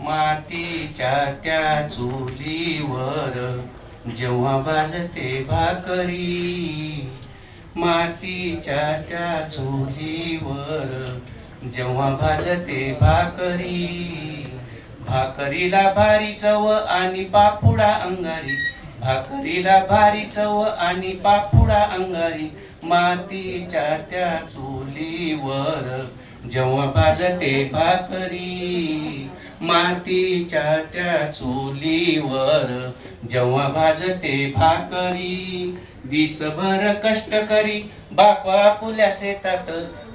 मातीच्या त्या चुलीवर जेव्हा भाजते भाकरी, मातीच्या त्या चुलीवर जेव्हा भाजते भाकरी, भाकरीला भारी चव आणि पापुडा अंगारी, भाकरीला भारी चव आणि पापुडा अंगारी, मातीच्या त्या चुलीवर जेव्हा भाजते भाकरी, मातीच्या त्या चुलीवर जेव्हा भाजते भाकरी. दिसभर कष्ट करी बापा पुल्या शेतात,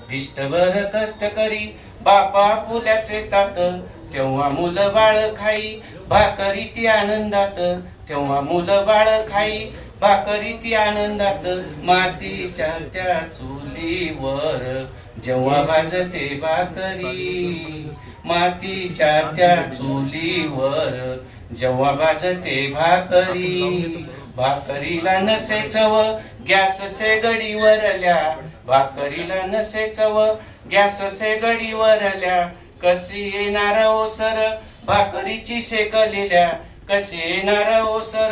दिष्टभर कष्ट करी बापा पुल्या शेतात, तेव्हा मुलं बाळ खाई भाकरी ती आनंदात, तेव्हा मुलं बाळ खाई भाकरी ती आनंदात, मातीच्या त्या चुलीवर जेव्हा भाजते भाकरी, मातीच्या त्या चुलीवर जेव्हा भाजते भाकरी. भाकरीला नसे चव गॅस शेगडीवरल्या, भाकरीला नसे चव गॅस शेगडीवरल्या, कशी येणार ओसर भाकरीची शेकलेल्या, कशी येणार ओसर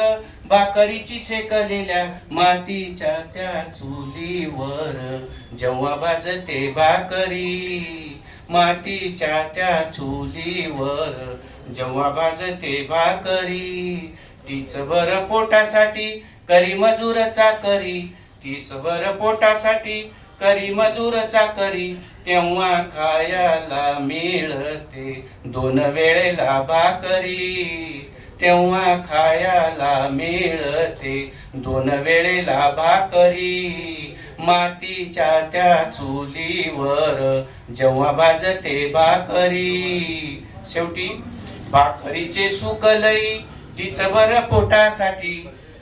भाकरीची शेकलेल्या, मातीच्या त्या चुलीवर जेव्हा भाजते भाकरी, मातीच्या त्या चुलीवर जेव्हा भाजते भाकरी. तीच भर पोटासाठी करी मजूर चाकरी, तीच भर पोटासाठी करी मजूर चाकरी, तेव्हा खायला मिळते दोन वेळेला भाकरी, तेव्हा खायला मिळते दोन वेळेला भाकरी, मातीच्या त्या चुलीवर जेव्हा भाजते भाकरी. शेवटी भाकरीचे सुख लई तीच भर पोटासाठी,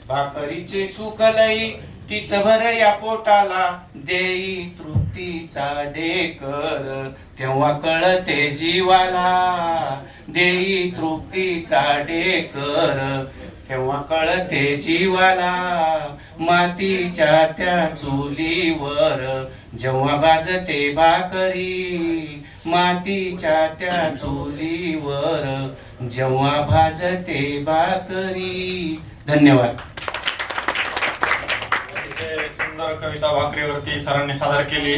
भाकरीचे सुख लई तीच भर या पोटाला, देई तृप्तीचा ढेकर तेव्हा कळते जीवाला, देई तृप्तीचा ढेकर तेव्हा कळते जीवाला, मातीच्या त्या चुलीवर जेव्हा भाजते भाकरी, मातीच्या त्या चुलीवर जेव्हा भाजते भाकरी. धन्यवाद. अतिशय सुंदर कविता भाकरीवरती सरांनी सादर केली.